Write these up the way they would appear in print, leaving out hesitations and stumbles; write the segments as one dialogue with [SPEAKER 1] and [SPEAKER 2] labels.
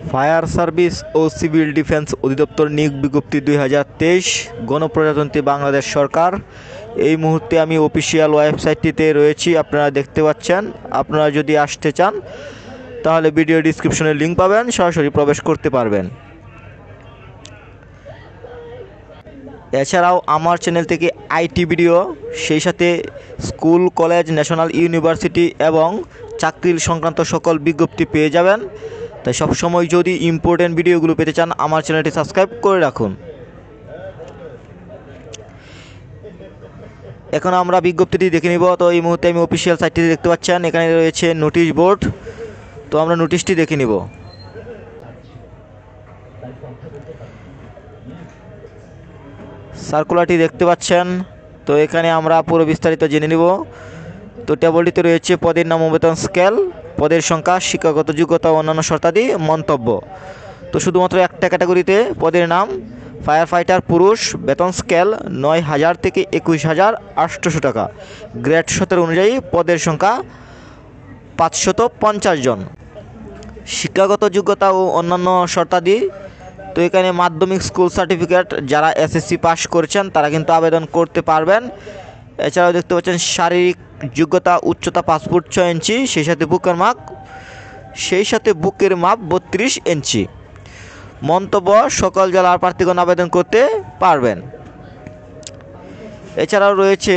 [SPEAKER 1] Fire service ও civil defence অধিদপ্তর নিয়োগ বিজ্ঞপ্তি 2023 গণপ্রজাতন্ত্রী বাংলাদেশ সরকার। এই মুহূর্তে আমি অফিসিয়াল ওয়েবসাইটটিতে রয়েছি, আপনারা দেখতে পাচ্ছেন। আপনারা যদি আসতে চান তাহলে ভিডিও ডিসক্রিপশনে লিঙ্ক পাবেন, সরাসরি প্রবেশ করতে পারবেন। এছাড়াও আমার চ্যানেল থেকে আইটি ভিডিও, সেই সাথে স্কুল, কলেজ, ন্যাশনাল ইউনিভার্সিটি এবং চাকরির সংক্রান্ত সকল বিজ্ঞপ্তি পেয়ে যাবেন। তাই সবসময় যদি ইম্পর্টেন্ট ভিডিওগুলো পেতে চান আমার চ্যানেলটি সাবস্ক্রাইব করে রাখুন। এখন আমরা বিজ্ঞপ্তিটি দেখে নিব। তো এই মুহূর্তে আমি অফিসিয়াল সাইটটি দেখতে পাচ্ছেন, এখানে রয়েছে নোটিশ বোর্ড। তো আমরা নোটিশটি দেখে নিব। সার্কুলারটি দেখতে পাচ্ছেন। তো এখানে আমরা পুরো বিস্তারিত জেনে নিব। তো টেবলটিতে রয়েছে পদের নাম ও বেতন স্কেল, পদের সংখ্যা, শিক্ষাগত যোগ্যতা ও অন্যান্য শর্তাদি, মন্তব্য। তো শুধুমাত্র একটা ক্যাটাগরিতে পদের নাম ফায়ার ফাইটার পুরুষ, বেতন স্কেল 9,000 থেকে 21,800 টাকা, গ্রেড 17 অনুযায়ী পদের সংখ্যা 550 জন। শিক্ষাগত যোগ্যতা ও অন্যান্য শর্তাদি, তো এখানে মাধ্যমিক স্কুল সার্টিফিকেট যারা এসএসসি পাস করেছেন তারা কিন্তু আবেদন করতে পারবেন। এছাড়াও দেখতে পাচ্ছেন শারীরিক যোগ্যতা, উচ্চতা 5 ফুট 6 ইঞ্চি, সেই সাথে বুকের মাপ 32 ইঞ্চি। মন্তব্য, সকল জেলার প্রার্থীগণ আবেদন করতে পারবেন। এছাড়াও রয়েছে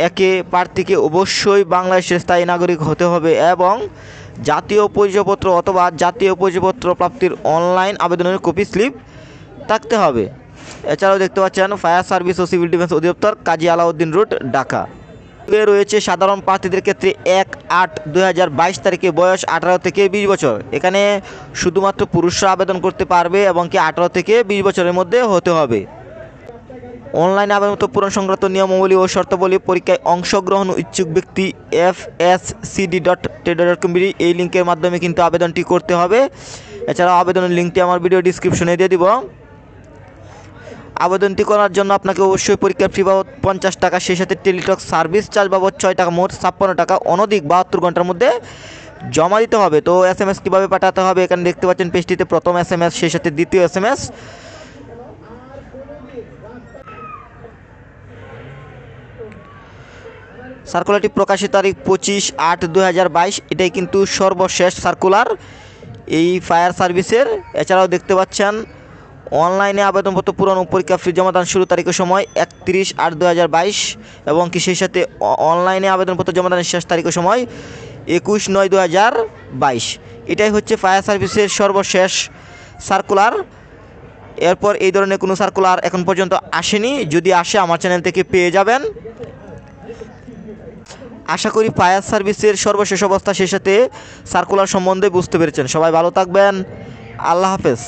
[SPEAKER 1] একে প্রার্থীকে অবশ্যই বাংলাদেশের স্থায়ী নাগরিক হতে হবে এবং জাতীয় পরিচয়পত্র অথবা জাতীয় পরিচয়পত্র প্রাপ্তির অনলাইন আবেদনের কপি স্লিপ থাকতে হবে। এছাড়াও দেখতে পাচ্ছেন ফায়ার সার্ভিস ও সিভিল ডিফেন্স অধিদপ্তর, কাজী আলাউদ্দিন রোড, ঢাকা। রয়েছে সাধারণ প্রার্থীদের ক্ষেত্রে 1/8/2022 তারিখে বয়স 18 থেকে 20 বছর। এখানে শুধুমাত্র পুরুষরা আবেদন করতে পারবে এবং কি 18 থেকে 20 বছরের মধ্যে হতে হবে। অনলাইন আবেদন পূরণ সংক্রান্ত নিয়মাবলী ও শর্তাবলী, পরীক্ষায় অংশগ্রহণ ইচ্ছুক ব্যক্তি fscd.ted.com এই লিঙ্কের মাধ্যমে কিন্তু আবেদনটি করতে হবে। এছাড়াও আবেদনের লিঙ্কটি আমার ভিডিও ডিসক্রিপশনে দিয়ে দিব। আবেদনটি করার জন্য আপনাকে অবশ্যই পরীক্ষার ফি বাবদ 50 টাকা, সেই সাথে টেলিটক সার্ভিস চার্জ বাবদ 6 টাকা, মোট 56 টাকা অনধিক 72 ঘন্টার মধ্যে জমা দিতে হবে। তো SMS কীভাবে পাঠাতে হবে এখানে দেখতে পাচ্ছেন পেজটিতে, প্রথম SMS, সেই সাথে দ্বিতীয় SMS। সার্কুলারটি প্রকাশিত তারিখ 25/8/2022। এটাই কিন্তু সর্বশেষ সার্কুলার এই ফায়ার সার্ভিসের। এছাড়াও দেখতে পাচ্ছেন অনলাইনে আবেদনপত্র পূরণ ও পরীক্ষা ফি জমাদান শুরু তারিখের সময় 31/8/2022 এবং কি সেই সাথে অনলাইনে আবেদনপত্র জমাদানের শেষ তারিখের সময় 21/9/2022। এটাই হচ্ছে ফায়ার সার্ভিসের সর্বশেষ সার্কুলার। এরপর এই ধরনের কোনো সার্কুলার এখন পর্যন্ত আসেনি, যদি আসে আমার চ্যানেল থেকে পেয়ে যাবেন। আশা করি ফায়ার সার্ভিসের সর্বশেষ অবস্থা, সেই সাথে সার্কুলার সম্বন্ধে বুঝতে পেরেছেন। সবাই ভালো থাকবেন, আল্লাহ হাফেজ।